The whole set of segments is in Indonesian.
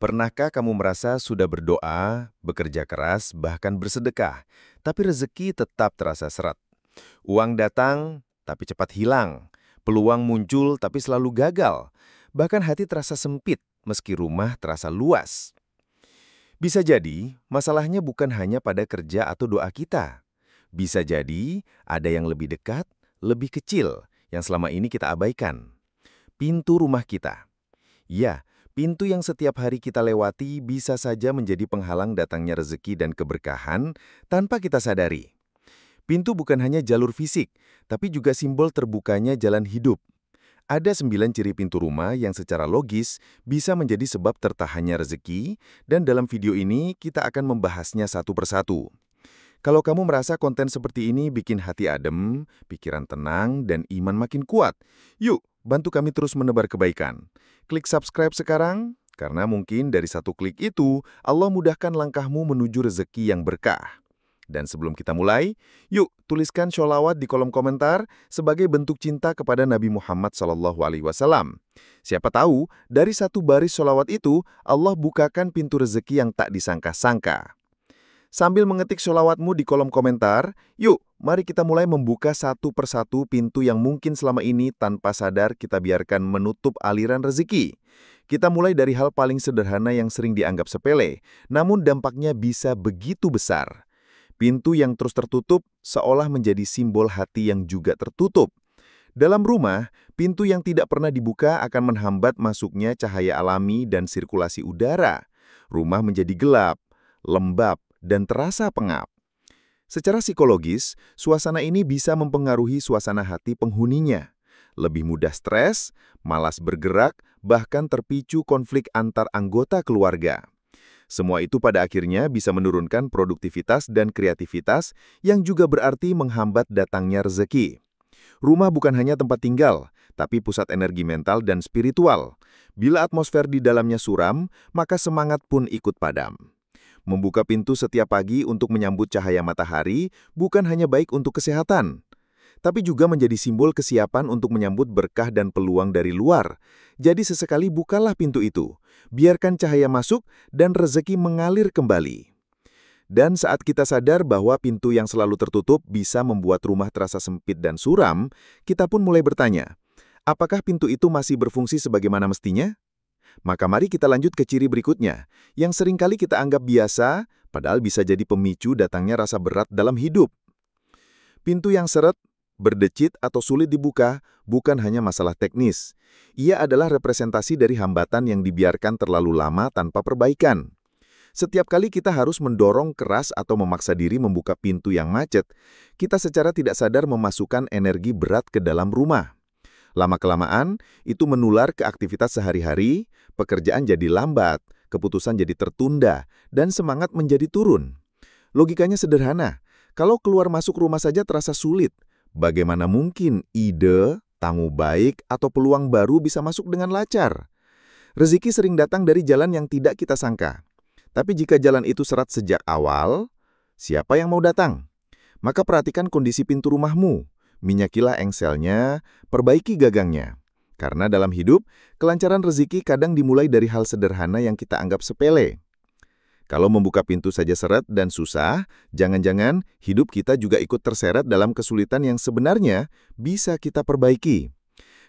Pernahkah kamu merasa sudah berdoa, bekerja keras, bahkan bersedekah, tapi rezeki tetap terasa seret? Uang datang, tapi cepat hilang. Peluang muncul, tapi selalu gagal. Bahkan hati terasa sempit, meski rumah terasa luas. Bisa jadi, masalahnya bukan hanya pada kerja atau doa kita. Bisa jadi, ada yang lebih dekat, lebih kecil, yang selama ini kita abaikan. Pintu rumah kita. Ya, pintu yang setiap hari kita lewati bisa saja menjadi penghalang datangnya rezeki dan keberkahan tanpa kita sadari. Pintu bukan hanya jalur fisik, tapi juga simbol terbukanya jalan hidup. Ada 9 ciri pintu rumah yang secara logis bisa menjadi sebab tertahannya rezeki, dan dalam video ini kita akan membahasnya satu persatu. Kalau kamu merasa konten seperti ini bikin hati adem, pikiran tenang, dan iman makin kuat, yuk bantu kami terus menebar kebaikan. Klik subscribe sekarang, karena mungkin dari satu klik itu, Allah mudahkan langkahmu menuju rezeki yang berkah. Dan sebelum kita mulai, yuk tuliskan sholawat di kolom komentar sebagai bentuk cinta kepada Nabi Muhammad SAW. Siapa tahu, dari satu baris sholawat itu, Allah bukakan pintu rezeki yang tak disangka-sangka. Sambil mengetik sholawatmu di kolom komentar, yuk mari kita mulai membuka satu persatu pintu yang mungkin selama ini tanpa sadar kita biarkan menutup aliran rezeki. Kita mulai dari hal paling sederhana yang sering dianggap sepele, namun dampaknya bisa begitu besar. Pintu yang terus tertutup seolah menjadi simbol hati yang juga tertutup. Dalam rumah, pintu yang tidak pernah dibuka akan menghambat masuknya cahaya alami dan sirkulasi udara. Rumah menjadi gelap, lembab, dan terasa pengap. Secara psikologis, suasana ini bisa mempengaruhi suasana hati penghuninya. Lebih mudah stres, malas bergerak, bahkan terpicu konflik antar anggota keluarga. Semua itu pada akhirnya bisa menurunkan produktivitas dan kreativitas yang juga berarti menghambat datangnya rezeki. Rumah bukan hanya tempat tinggal, tapi pusat energi mental dan spiritual. Bila atmosfer di dalamnya suram, maka semangat pun ikut padam. Membuka pintu setiap pagi untuk menyambut cahaya matahari bukan hanya baik untuk kesehatan, tapi juga menjadi simbol kesiapan untuk menyambut berkah dan peluang dari luar. Jadi sesekali bukalah pintu itu, biarkan cahaya masuk dan rezeki mengalir kembali. Dan saat kita sadar bahwa pintu yang selalu tertutup bisa membuat rumah terasa sempit dan suram, kita pun mulai bertanya, apakah pintu itu masih berfungsi sebagaimana mestinya? Maka mari kita lanjut ke ciri berikutnya, yang seringkali kita anggap biasa, padahal bisa jadi pemicu datangnya rasa berat dalam hidup. Pintu yang seret, berdecit atau sulit dibuka bukan hanya masalah teknis. Ia adalah representasi dari hambatan yang dibiarkan terlalu lama tanpa perbaikan. Setiap kali kita harus mendorong keras atau memaksa diri membuka pintu yang macet, kita secara tidak sadar memasukkan energi berat ke dalam rumah. Lama-kelamaan, itu menular ke aktivitas sehari-hari, pekerjaan jadi lambat, keputusan jadi tertunda, dan semangat menjadi turun. Logikanya sederhana, kalau keluar masuk rumah saja terasa sulit, bagaimana mungkin ide, tamu baik, atau peluang baru bisa masuk dengan lancar? Rezeki sering datang dari jalan yang tidak kita sangka. Tapi jika jalan itu serat sejak awal, siapa yang mau datang? Maka perhatikan kondisi pintu rumahmu. Minyakilah engselnya, perbaiki gagangnya. Karena dalam hidup, kelancaran rezeki kadang dimulai dari hal sederhana yang kita anggap sepele. Kalau membuka pintu saja seret dan susah, jangan-jangan hidup kita juga ikut terseret dalam kesulitan yang sebenarnya bisa kita perbaiki.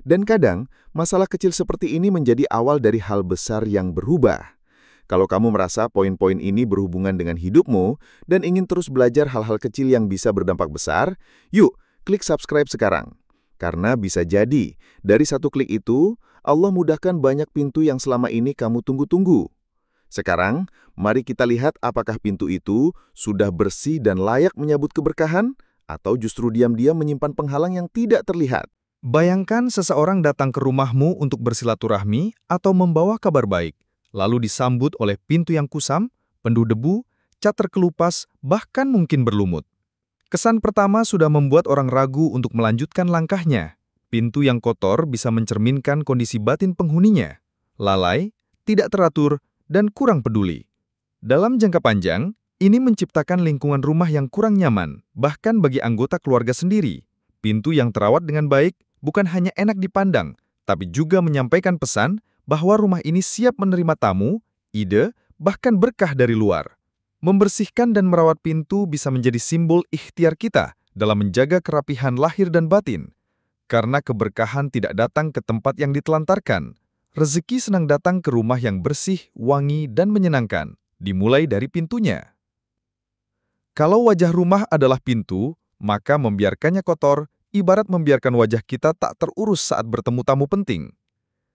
Dan kadang, masalah kecil seperti ini menjadi awal dari hal besar yang berubah. Kalau kamu merasa poin-poin ini berhubungan dengan hidupmu dan ingin terus belajar hal-hal kecil yang bisa berdampak besar, yuk klik subscribe sekarang. Karena bisa jadi, dari satu klik itu, Allah mudahkan banyak pintu yang selama ini kamu tunggu-tunggu. Sekarang, mari kita lihat apakah pintu itu sudah bersih dan layak menyambut keberkahan, atau justru diam-diam menyimpan penghalang yang tidak terlihat. Bayangkan seseorang datang ke rumahmu untuk bersilaturahmi atau membawa kabar baik, lalu disambut oleh pintu yang kusam, penuh debu, cat terkelupas, bahkan mungkin berlumut. Kesan pertama sudah membuat orang ragu untuk melanjutkan langkahnya. Pintu yang kotor bisa mencerminkan kondisi batin penghuninya, lalai, tidak teratur, dan kurang peduli. Dalam jangka panjang, ini menciptakan lingkungan rumah yang kurang nyaman, bahkan bagi anggota keluarga sendiri. Pintu yang terawat dengan baik bukan hanya enak dipandang, tapi juga menyampaikan pesan bahwa rumah ini siap menerima tamu, ide, bahkan berkah dari luar. Membersihkan dan merawat pintu bisa menjadi simbol ikhtiar kita dalam menjaga kerapihan lahir dan batin. Karena keberkahan tidak datang ke tempat yang ditelantarkan, rezeki senang datang ke rumah yang bersih, wangi, dan menyenangkan, dimulai dari pintunya. Kalau wajah rumah adalah pintu, maka membiarkannya kotor, ibarat membiarkan wajah kita tak terurus saat bertemu tamu penting.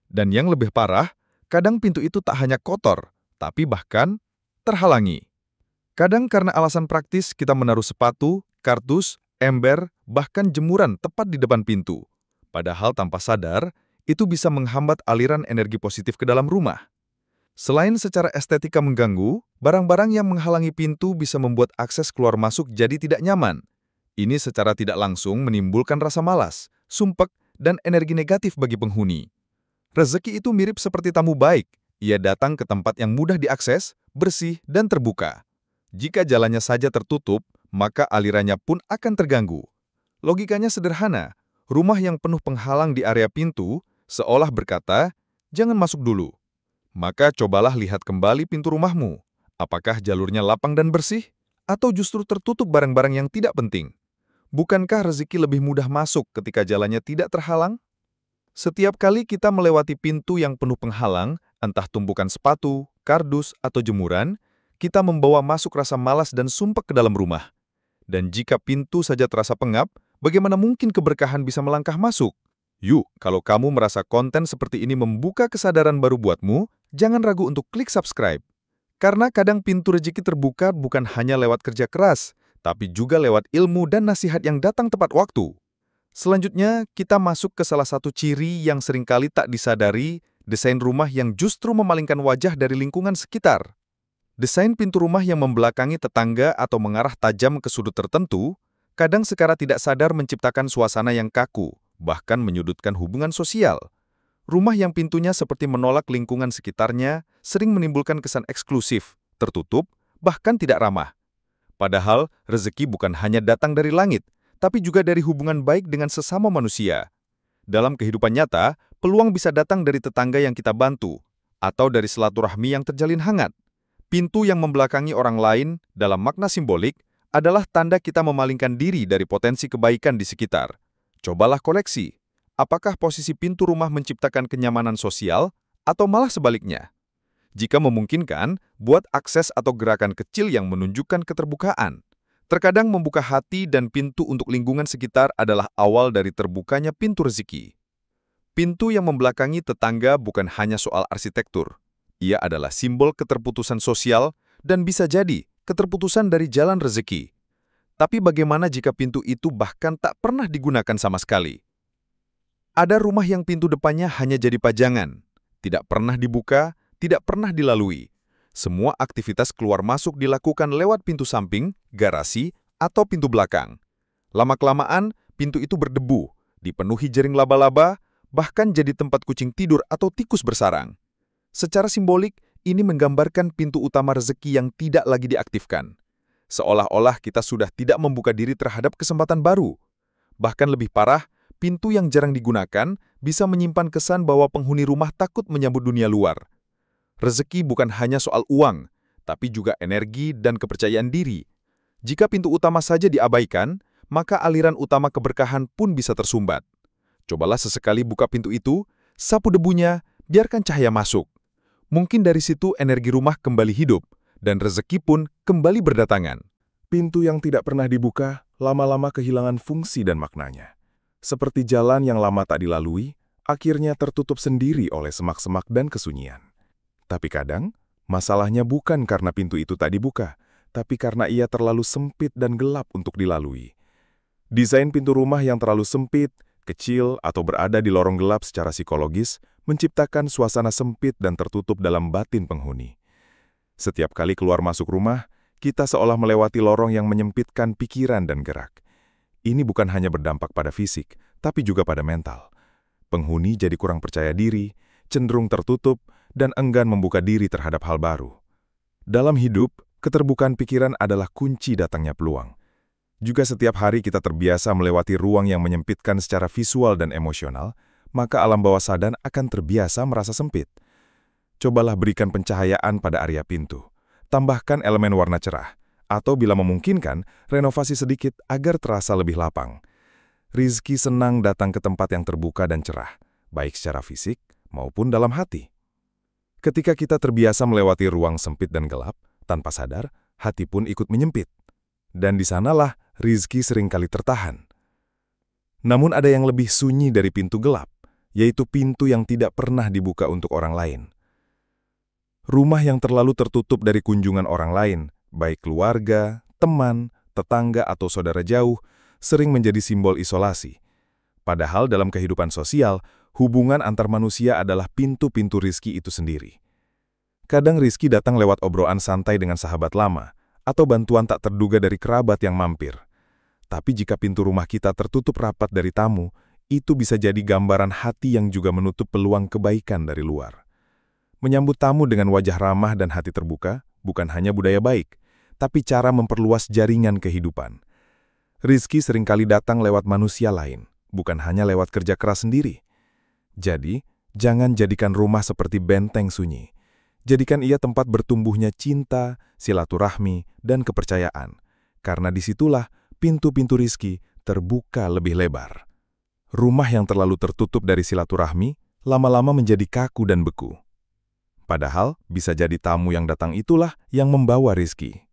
Dan yang lebih parah, kadang pintu itu tak hanya kotor, tapi bahkan terhalangi. Kadang karena alasan praktis kita menaruh sepatu, kardus, ember, bahkan jemuran tepat di depan pintu. Padahal tanpa sadar, itu bisa menghambat aliran energi positif ke dalam rumah. Selain secara estetika mengganggu, barang-barang yang menghalangi pintu bisa membuat akses keluar masuk jadi tidak nyaman. Ini secara tidak langsung menimbulkan rasa malas, sumpek, dan energi negatif bagi penghuni. Rezeki itu mirip seperti tamu baik. Ia datang ke tempat yang mudah diakses, bersih, dan terbuka. Jika jalannya saja tertutup, maka alirannya pun akan terganggu. Logikanya sederhana. Rumah yang penuh penghalang di area pintu seolah berkata, "Jangan masuk dulu." Maka cobalah lihat kembali pintu rumahmu. Apakah jalurnya lapang dan bersih? Atau justru tertutup barang-barang yang tidak penting? Bukankah rezeki lebih mudah masuk ketika jalannya tidak terhalang? Setiap kali kita melewati pintu yang penuh penghalang, entah tumpukan sepatu, kardus, atau jemuran, kita membawa masuk rasa malas dan sumpek ke dalam rumah. Dan jika pintu saja terasa pengap, bagaimana mungkin keberkahan bisa melangkah masuk? Yuk, kalau kamu merasa konten seperti ini membuka kesadaran baru buatmu, jangan ragu untuk klik subscribe. Karena kadang pintu rezeki terbuka bukan hanya lewat kerja keras, tapi juga lewat ilmu dan nasihat yang datang tepat waktu. Selanjutnya, kita masuk ke salah satu ciri yang seringkali tak disadari, desain rumah yang justru memalingkan wajah dari lingkungan sekitar. Desain pintu rumah yang membelakangi tetangga atau mengarah tajam ke sudut tertentu, kadang secara tidak sadar menciptakan suasana yang kaku, bahkan menyudutkan hubungan sosial. Rumah yang pintunya seperti menolak lingkungan sekitarnya sering menimbulkan kesan eksklusif, tertutup, bahkan tidak ramah. Padahal, rezeki bukan hanya datang dari langit, tapi juga dari hubungan baik dengan sesama manusia. Dalam kehidupan nyata, peluang bisa datang dari tetangga yang kita bantu, atau dari silaturahmi yang terjalin hangat. Pintu yang membelakangi orang lain, dalam makna simbolik, adalah tanda kita memalingkan diri dari potensi kebaikan di sekitar. Cobalah koleksi, apakah posisi pintu rumah menciptakan kenyamanan sosial, atau malah sebaliknya? Jika memungkinkan, buat akses atau gerakan kecil yang menunjukkan keterbukaan. Terkadang membuka hati dan pintu untuk lingkungan sekitar adalah awal dari terbukanya pintu rezeki. Pintu yang membelakangi tetangga bukan hanya soal arsitektur. Ia adalah simbol keterputusan sosial dan bisa jadi keterputusan dari jalan rezeki. Tapi bagaimana jika pintu itu bahkan tak pernah digunakan sama sekali? Ada rumah yang pintu depannya hanya jadi pajangan, tidak pernah dibuka, tidak pernah dilalui. Semua aktivitas keluar masuk dilakukan lewat pintu samping, garasi, atau pintu belakang. Lama-kelamaan, pintu itu berdebu, dipenuhi jaring laba-laba, bahkan jadi tempat kucing tidur atau tikus bersarang. Secara simbolik, ini menggambarkan pintu utama rezeki yang tidak lagi diaktifkan. Seolah-olah kita sudah tidak membuka diri terhadap kesempatan baru. Bahkan lebih parah, pintu yang jarang digunakan bisa menyimpan kesan bahwa penghuni rumah takut menyambut dunia luar. Rezeki bukan hanya soal uang, tapi juga energi dan kepercayaan diri. Jika pintu utama saja diabaikan, maka aliran utama keberkahan pun bisa tersumbat. Cobalah sesekali buka pintu itu, sapu debunya, biarkan cahaya masuk. Mungkin dari situ energi rumah kembali hidup, dan rezeki pun kembali berdatangan. Pintu yang tidak pernah dibuka, lama-lama kehilangan fungsi dan maknanya. Seperti jalan yang lama tak dilalui, akhirnya tertutup sendiri oleh semak-semak dan kesunyian. Tapi kadang, masalahnya bukan karena pintu itu tak dibuka, tapi karena ia terlalu sempit dan gelap untuk dilalui. Desain pintu rumah yang terlalu sempit, kecil, atau berada di lorong gelap secara psikologis menciptakan suasana sempit dan tertutup dalam batin penghuni. Setiap kali keluar masuk rumah, kita seolah melewati lorong yang menyempitkan pikiran dan gerak. Ini bukan hanya berdampak pada fisik, tapi juga pada mental. Penghuni jadi kurang percaya diri, cenderung tertutup, dan enggan membuka diri terhadap hal baru. Dalam hidup, keterbukaan pikiran adalah kunci datangnya peluang. Juga setiap hari kita terbiasa melewati ruang yang menyempitkan secara visual dan emosional, maka alam bawah sadar akan terbiasa merasa sempit. Cobalah berikan pencahayaan pada area pintu. Tambahkan elemen warna cerah. Atau bila memungkinkan, renovasi sedikit agar terasa lebih lapang. Rizki senang datang ke tempat yang terbuka dan cerah, baik secara fisik maupun dalam hati. Ketika kita terbiasa melewati ruang sempit dan gelap, tanpa sadar, hati pun ikut menyempit. Dan di sanalah rizki seringkali tertahan. Namun ada yang lebih sunyi dari pintu gelap, yaitu pintu yang tidak pernah dibuka untuk orang lain. Rumah yang terlalu tertutup dari kunjungan orang lain, baik keluarga, teman, tetangga atau saudara jauh, sering menjadi simbol isolasi. Padahal dalam kehidupan sosial, hubungan antar manusia adalah pintu-pintu rizki itu sendiri. Kadang rizki datang lewat obrolan santai dengan sahabat lama, atau bantuan tak terduga dari kerabat yang mampir. Tapi jika pintu rumah kita tertutup rapat dari tamu, itu bisa jadi gambaran hati yang juga menutup peluang kebaikan dari luar. Menyambut tamu dengan wajah ramah dan hati terbuka bukan hanya budaya baik, tapi cara memperluas jaringan kehidupan. Rizki seringkali datang lewat manusia lain, bukan hanya lewat kerja keras sendiri. Jadi, jangan jadikan rumah seperti benteng sunyi. Jadikan ia tempat bertumbuhnya cinta, silaturahmi, dan kepercayaan. Karena disitulah pintu-pintu rizki terbuka lebih lebar. Rumah yang terlalu tertutup dari silaturahmi, lama-lama menjadi kaku dan beku. Padahal, bisa jadi tamu yang datang itulah yang membawa rizki.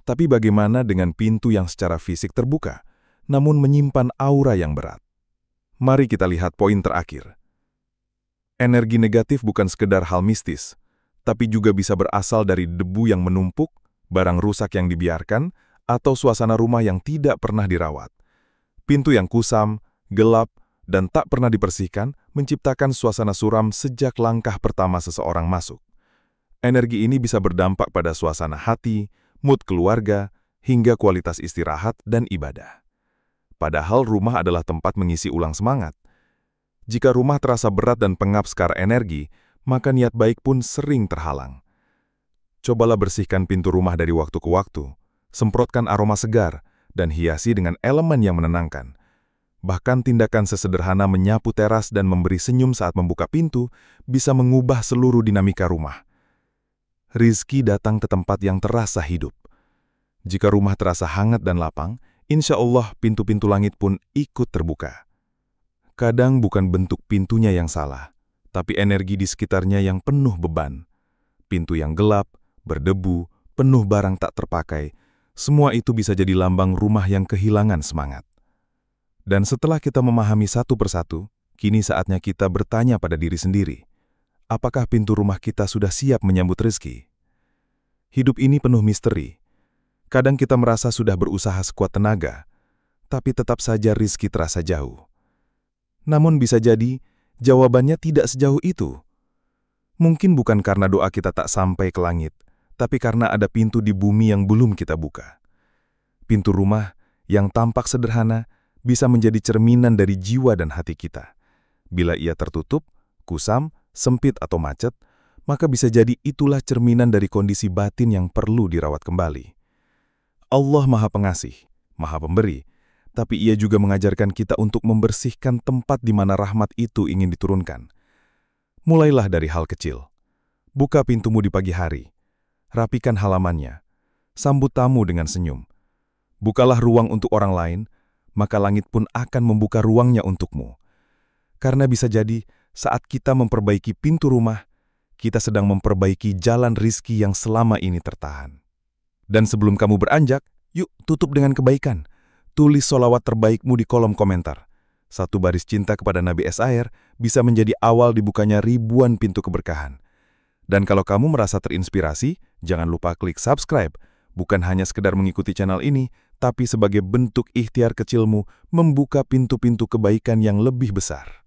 Tapi bagaimana dengan pintu yang secara fisik terbuka, namun menyimpan aura yang berat? Mari kita lihat poin terakhir. Energi negatif bukan sekedar hal mistis, tapi juga bisa berasal dari debu yang menumpuk, barang rusak yang dibiarkan, atau suasana rumah yang tidak pernah dirawat. Pintu yang kusam, gelap, dan tak pernah dibersihkan menciptakan suasana suram sejak langkah pertama seseorang masuk. Energi ini bisa berdampak pada suasana hati, mood keluarga, hingga kualitas istirahat dan ibadah. Padahal rumah adalah tempat mengisi ulang semangat. Jika rumah terasa berat dan pengap secara energi, maka niat baik pun sering terhalang. Cobalah bersihkan pintu rumah dari waktu ke waktu, semprotkan aroma segar, dan hiasi dengan elemen yang menenangkan. Bahkan tindakan sesederhana menyapu teras dan memberi senyum saat membuka pintu bisa mengubah seluruh dinamika rumah. Rizki datang ke tempat yang terasa hidup. Jika rumah terasa hangat dan lapang, insya Allah pintu-pintu langit pun ikut terbuka. Kadang bukan bentuk pintunya yang salah, tapi energi di sekitarnya yang penuh beban. Pintu yang gelap, berdebu, penuh barang tak terpakai, semua itu bisa jadi lambang rumah yang kehilangan semangat. Dan setelah kita memahami satu persatu, kini saatnya kita bertanya pada diri sendiri, apakah pintu rumah kita sudah siap menyambut rezeki? Hidup ini penuh misteri. Kadang kita merasa sudah berusaha sekuat tenaga, tapi tetap saja rezeki terasa jauh. Namun bisa jadi, jawabannya tidak sejauh itu. Mungkin bukan karena doa kita tak sampai ke langit, tapi karena ada pintu di bumi yang belum kita buka. Pintu rumah yang tampak sederhana, bisa menjadi cerminan dari jiwa dan hati kita. Bila ia tertutup, kusam, sempit atau macet, maka bisa jadi itulah cerminan dari kondisi batin yang perlu dirawat kembali. Allah Maha Pengasih, Maha Pemberi, tapi Ia juga mengajarkan kita untuk membersihkan tempat di mana rahmat itu ingin diturunkan. Mulailah dari hal kecil. Buka pintumu di pagi hari. Rapikan halamannya. Sambut tamu dengan senyum. Bukalah ruang untuk orang lain, maka langit pun akan membuka ruangnya untukmu. Karena bisa jadi, saat kita memperbaiki pintu rumah, kita sedang memperbaiki jalan rizki yang selama ini tertahan. Dan sebelum kamu beranjak, yuk tutup dengan kebaikan. Tulis sholawat terbaikmu di kolom komentar. Satu baris cinta kepada Nabi S.A.R. bisa menjadi awal dibukanya ribuan pintu keberkahan. Dan kalau kamu merasa terinspirasi, jangan lupa klik subscribe. Bukan hanya sekedar mengikuti channel ini, tapi sebagai bentuk ikhtiar kecilmu membuka pintu-pintu kebaikan yang lebih besar.